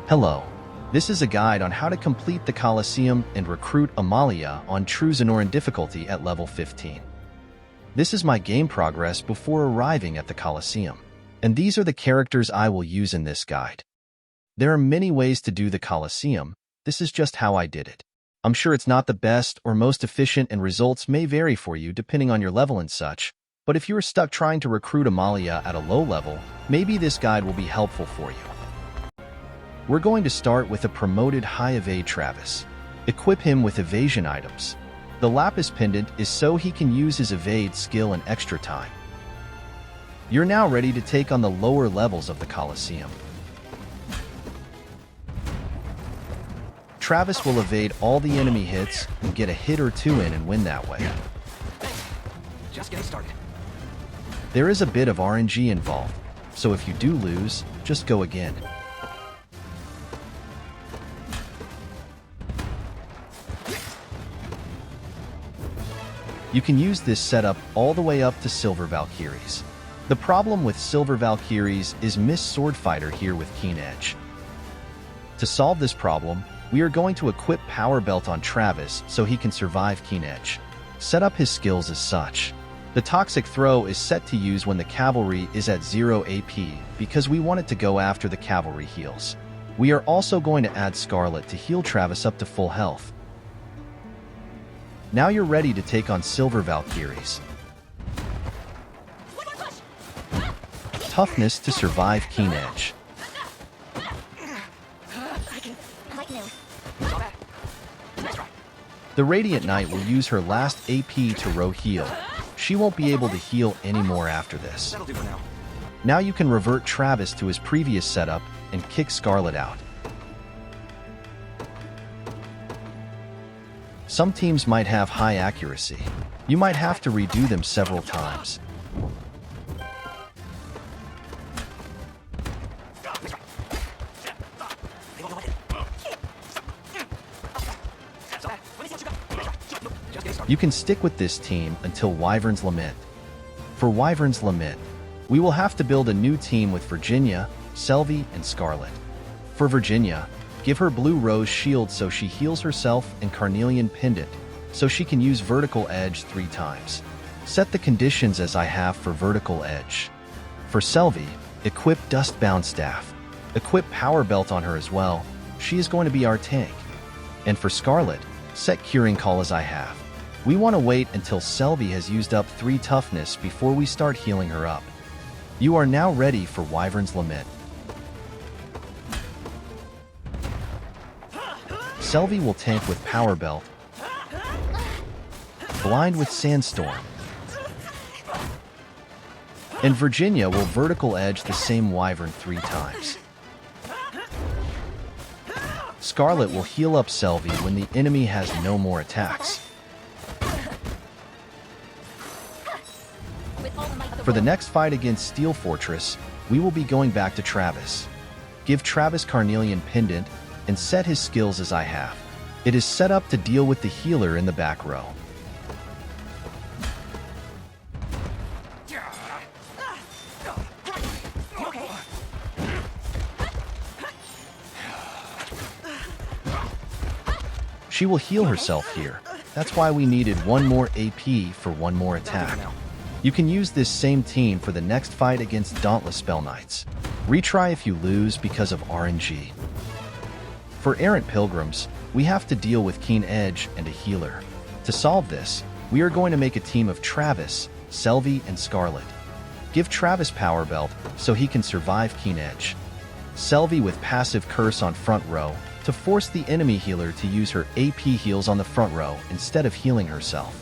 Hello. This is a guide on how to complete the Coliseum and recruit Amalia on True Zenoiran difficulty at level 15. This is my game progress before arriving at the Coliseum, and these are the characters I will use in this guide. There are many ways to do the Coliseum. This is just how I did it. I'm sure it's not the best or most efficient, and results may vary for you depending on your level and such, but if you are stuck trying to recruit Amalia at a low level, maybe this guide will be helpful for you. We're going to start with a promoted high evade Travis. Equip him with evasion items. The Lapis pendant is so he can use his evade skill in extra time. You're now ready to take on the lower levels of the Coliseum. Travis will evade all the enemy hits and get a hit or two in and win that way. Just getting started. There is a bit of RNG involved, so if you do lose, just go again. You can use this setup all the way up to Silver Valkyries. The problem with Silver Valkyries is Miss Swordfighter here with Keen Edge. To solve this problem, we are going to equip Power Belt on Travis so he can survive Keen Edge. Set up his skills as such. The Toxic Throw is set to use when the cavalry is at 0 AP because we want it to go after the cavalry heals. We are also going to add Scarlet to heal Travis up to full health. Now you're ready to take on Silver Valkyries. Toughness to survive Keen Edge. The Radiant Knight will use her last AP to row heal. She won't be able to heal anymore after this. That'll do for now. Now you can revert Travis to his previous setup and kick Scarlet out. Some teams might have high accuracy. You might have to redo them several times. You can stick with this team until Wyvern's Lament. For Wyvern's Lament, we will have to build a new team with Virginia, Selvi, and Scarlet. For Virginia, give her Blue Rose Shield so she heals herself, and Carnelian Pendant so she can use Vertical Edge 3 times. Set the conditions as I have for Vertical Edge. For Selvi, equip Dustbound Staff. Equip Power Belt on her as well. She is going to be our tank. And for Scarlet, set Curing Call as I have. We want to wait until Selvi has used up 3 toughness before we start healing her up. You are now ready for Wyvern's Lament. Selvi will tank with Power Belt, blind with Sandstorm, and Virginia will Vertical Edge the same Wyvern 3 times. Scarlet will heal up Selvi when the enemy has no more attacks. For the next fight against Steel Fortress, we will be going back to Travis. Give Travis Carnelian Pendant and set his skills as I have. It is set up to deal with the healer in the back row. She will heal herself here. That's why we needed 1 more AP for 1 more attack. You can use this same team for the next fight against Dauntless Spellknights. Retry if you lose because of RNG. For Errant Pilgrims, we have to deal with Keen Edge and a healer. To solve this, we are going to make a team of Travis, Selvi, and Scarlet. Give Travis Power Belt so he can survive Keen Edge. Selvi with passive Curse on front row to force the enemy healer to use her AP heals on the front row instead of healing herself.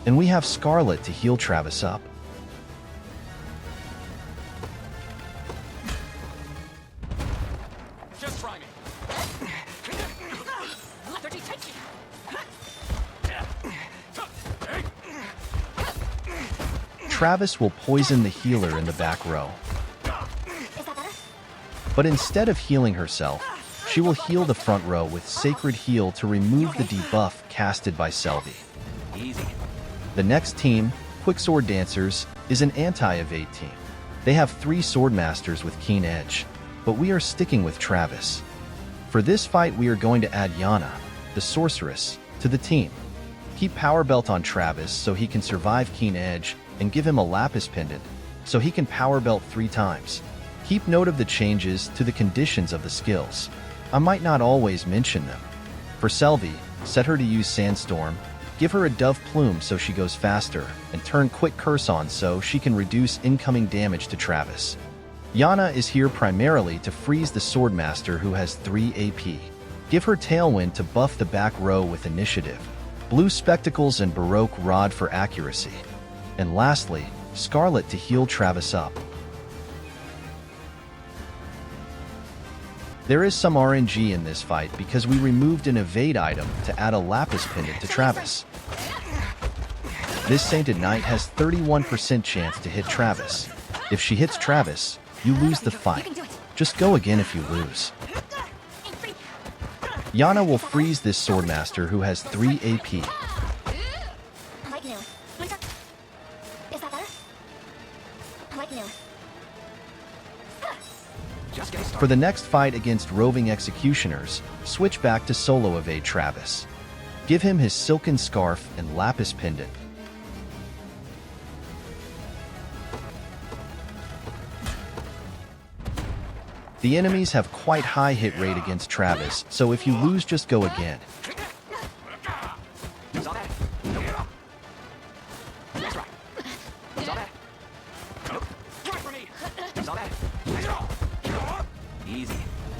And we have Scarlet to heal Travis up. Just try me. Travis will poison the healer in the back row. But instead of healing herself, she will heal the front row with Sacred Heal to remove the debuff casted by Selvi. Easy. The next team, Quicksword Dancers, is an anti-evade team. They have 3 Swordmasters with Keen Edge, but we are sticking with Travis. For this fight, we are going to add Yana, the sorceress, to the team. Keep Power Belt on Travis so he can survive Keen Edge, and give him a Lapis Pendant so he can Power Belt 3 times. Keep note of the changes to the conditions of the skills. I might not always mention them. For Selvi, set her to use Sandstorm, give her a Dove Plume so she goes faster, and turn Quick Curse on so she can reduce incoming damage to Travis. Yana is here primarily to freeze the Swordmaster who has 3 AP. Give her Tailwind to buff the back row with Initiative, Blue Spectacles and Baroque Rod for accuracy. And lastly, Scarlet to heal Travis up. There is some RNG in this fight because we removed an evade item to add a Lapis Pendant to Travis. This Sainted Knight has 31% chance to hit Travis. If she hits Travis, you lose the fight. Just go again if you lose. Yana will freeze this Swordmaster who has 3 AP. For the next fight against Roving Executioners, switch back to solo evade Travis. Give him his Silken Scarf and Lapis Pendant. The enemies have quite high hit rate against Travis, so if you lose, just go again.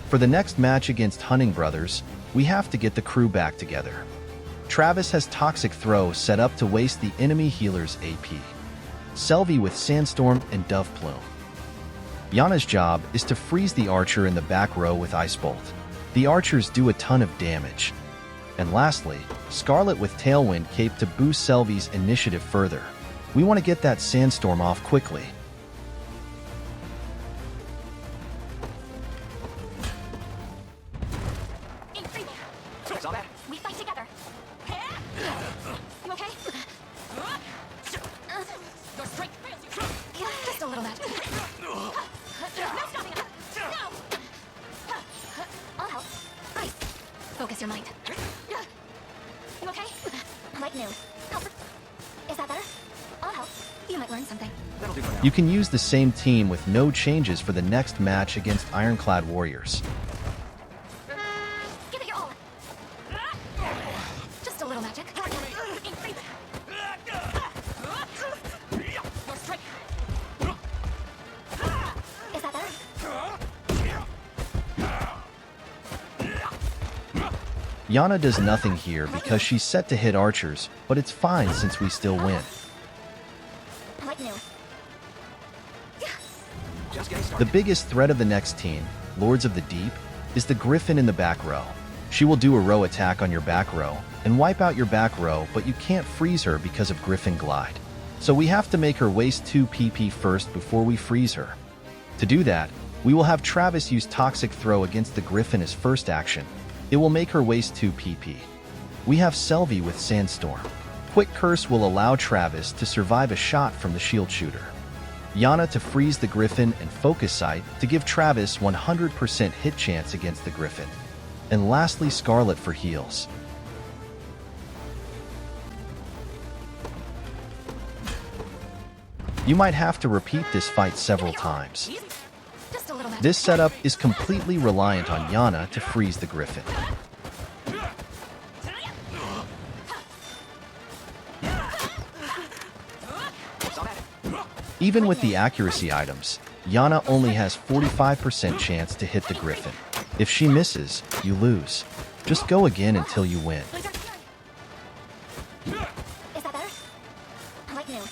For the next match against Hunting Brothers, we have to get the crew back together. Travis has Toxic Throw set up to waste the enemy healer's AP. Selvi with Sandstorm and Dove Plume. Yana's job is to freeze the archer in the back row with Ice Bolt. The archers do a ton of damage. And lastly, Scarlet with Tailwind Cape to boost Selvi's initiative further. We want to get that Sandstorm off quickly. We fight together. You okay? Your strength fails you. Just a little magic. No stopping it. No. I'll help. Ice. Focus your mind. You okay? Like new. Is that better? I'll help. You might learn something. That'll do for now. You can use the same team with no changes for the next match against Ironclad Warriors. Give it your all. Just a little magic. Your strength. Is that better? Yana does nothing here because she's set to hit archers, but it's fine since we still win. Like new. Just getting The started. biggest threat of the next team, Lords of the Deep, is the Griffin in the back row. She will do a row attack on your back row and wipe out your back row, but you can't freeze her because of Griffin Glide. So we have to make her waste 2 PP first before we freeze her. To do that, we will have Travis use Toxic Throw against the Griffin as first action. It will make her waste 2 PP. We have Selvi with Sandstorm. Quick Curse will allow Travis to survive a shot from the shield shooter. Yana to freeze the Griffin and Focus Sight to give Travis 100% hit chance against the Griffin. And lastly, Scarlet for heals. You might have to repeat this fight several times. Just a little magic. This setup is completely reliant on Yana to freeze the Griffin. Even with the accuracy items, Yana only has 45% chance to hit the Griffin. If she misses, you lose. Just go again until you win. Is that better? Like new.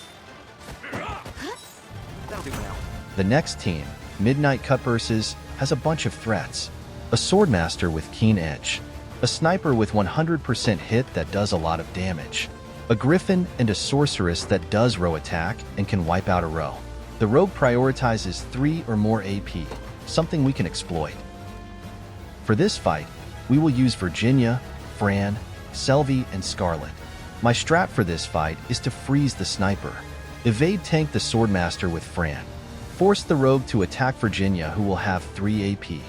That'll do for now. The next team, Midnight Cutpurses, has a bunch of threats. A Swordmaster with Keen Edge. A Sniper with 100% hit that does a lot of damage. A Griffin and a Sorceress that does row attack and can wipe out a row. The Rogue prioritizes 3 or more AP, something we can exploit. For this fight, we will use Virginia, Fran, Selvi, and Scarlet. My strat for this fight is to freeze the Sniper. Evade tank the Swordmaster with Fran. Force the Rogue to attack Virginia, who will have 3 AP.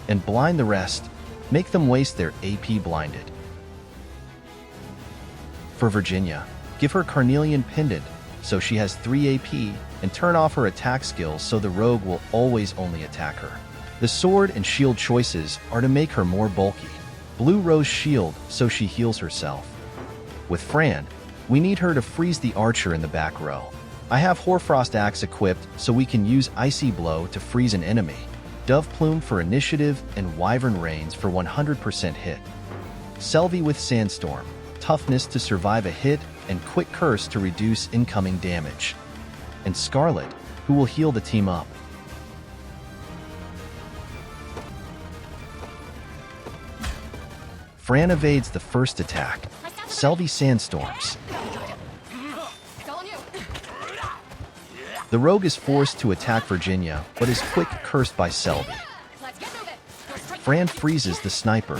And blind the rest, Make them waste their AP blinded. For Virginia, give her Carnelian Pendant so she has 3 AP, and turn off her attack skills so the rogue will always only attack her. The sword and shield choices are to make her more bulky. Blue Rose Shield so she heals herself. With Fran, we need her to freeze the archer in the back row. I have Hoarfrost Axe equipped so we can use Icy Blow to freeze an enemy, Dove Plume for initiative, and Wyvern Reins for 100% hit. Selvi with Sandstorm, toughness to survive a hit, and Quick Curse to reduce incoming damage. And Scarlet, who will heal the team up. Fran evades the first attack. Selvi Sandstorms. The rogue is forced to attack Virginia, but is quick cursed by Selvi. Fran freezes the sniper.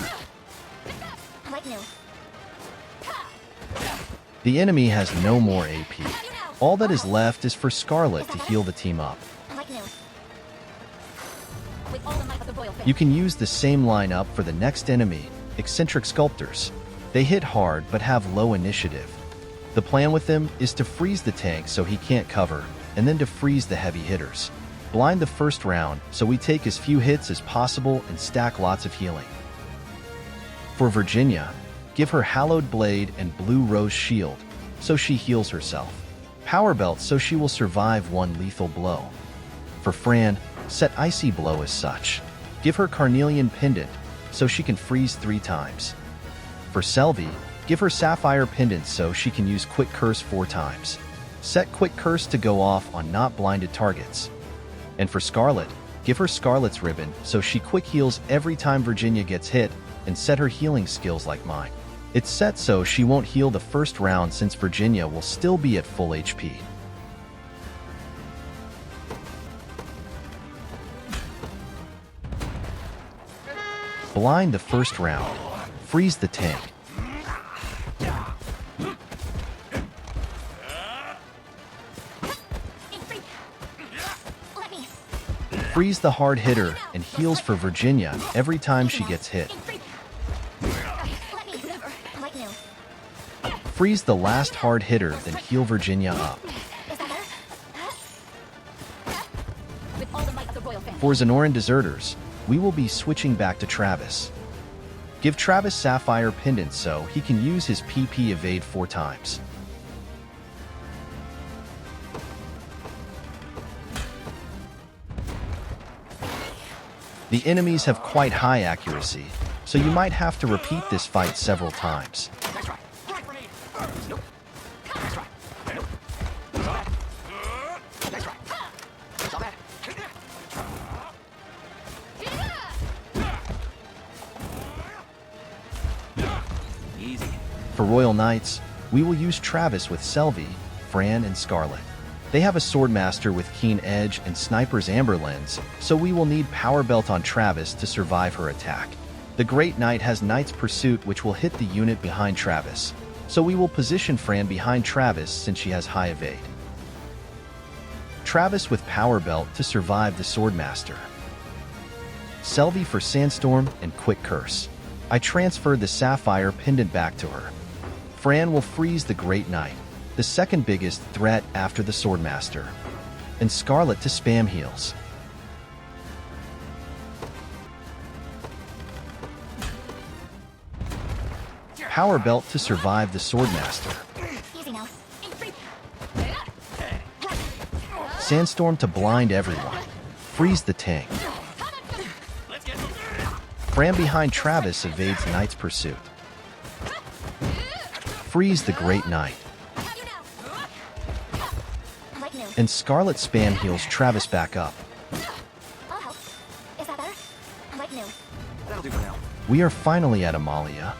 The enemy has no more AP. All that is left is for Scarlet to heal the team up. You can use the same lineup for the next enemy, Eccentric Sculptors. They hit hard but have low initiative. The plan with them is to freeze the tank so he can't cover, and then to freeze the heavy hitters. Blind the first round so we take as few hits as possible and stack lots of healing. For Virginia, give her Hallowed Blade and Blue Rose Shield so she heals herself. Power Belt so she will survive one lethal blow. For Fran, set Icy Blow as such. Give her Carnelian Pendant so she can freeze 3 times. For Selvi, give her Sapphire Pendant so she can use Quick Curse 4 times. Set Quick Curse to go off on not blinded targets. And for Scarlet, give her Scarlet's Ribbon so she quick heals every time Virginia gets hit, and set her healing skills like mine. It's set so she won't heal the first round since Virginia will still be at full HP. Blind the first round. Freeze the tank. Freeze the hard hitter and heals for Virginia every time she gets hit. Freeze the last hard hitter, then heal Virginia up. For Zenoiran deserters, we will be switching back to Travis. Give Travis Sapphire Pendant so he can use his PP evade 4 times. The enemies have quite high accuracy, so you might have to repeat this fight several times. Easy. For Royal Knights, we will use Travis with Selvi, Fran, and Scarlet. They have a Swordmaster with Keen Edge and Sniper's Amber Lens, so we will need Power Belt on Travis to survive her attack. The Great Knight has Knight's Pursuit which will hit the unit behind Travis, so we will position Fran behind Travis since she has high evade. Travis with Power Belt to survive the Swordmaster. Selvi for Sandstorm and Quick Curse. I transferred the Sapphire Pendant back to her. Fran will freeze the Great Knight, the second biggest threat after the Swordmaster, and Scarlet to spam heals. Power Belt to survive the Swordmaster. Sandstorm to blind everyone. Freeze the tank. Fran behind Travis evades Knight's Pursuit. Freeze the Great Knight. And Scarlet spam heals Travis back up. That'll do for now. We are finally at Amalia.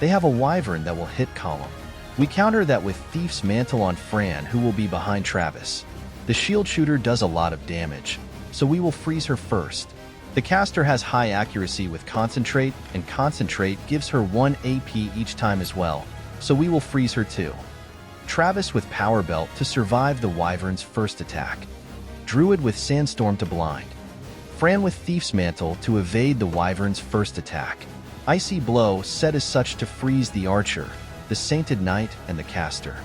They have a Wyvern that will hit column. We counter that with Thief's Mantle on Fran, who will be behind Travis. The shield shooter does a lot of damage, so we will freeze her first. The caster has high accuracy with Concentrate, and Concentrate gives her 1 AP each time as well, so we will freeze her too. Travis with Power Belt to survive the Wyvern's first attack. Druid with Sandstorm to blind. Fran with Thief's Mantle to evade the Wyvern's first attack. Icy Blow set as such to freeze the Archer, the Sainted Knight, and the Caster.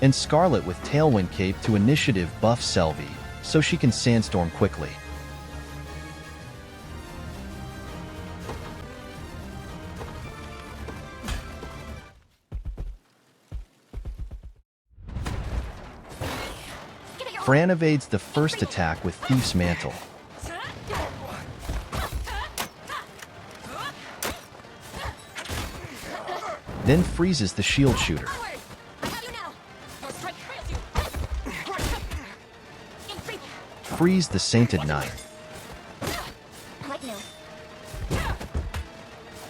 And Scarlet with Tailwind Cape to initiative buff Selvi, so she can Sandstorm quickly. Fran evades the first attack with Thief's Mantle. Then freezes the Shield Shooter. Freeze the Sainted Knight.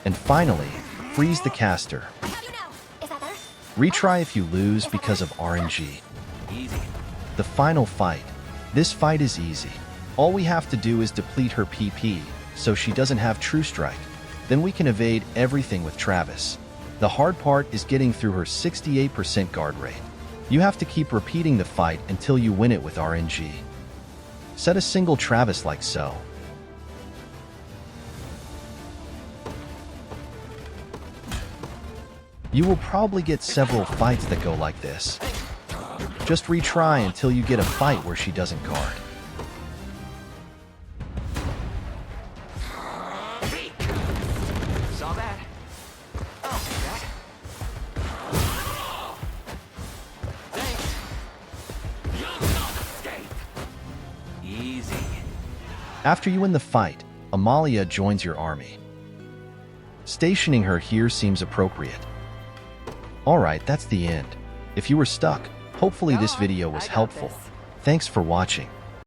And finally, freeze the Caster. Retry if you lose because of RNG. The final fight. This fight is easy. All we have to do is deplete her PP, so she doesn't have True Strike. Then we can evade everything with Travis. The hard part is getting through her 68% guard rate. You have to keep repeating the fight until you win it with RNG. Set a single Travis like so. You will probably get several fights that go like this. Just retry until you get a fight where she doesn't guard. Saw that. I'll see that. Thanks. Easy. After you win the fight, Amalia joins your army. Stationing her here seems appropriate. Alright, that's the end. If you were stuck, hopefully this video was helpful. Thanks for watching.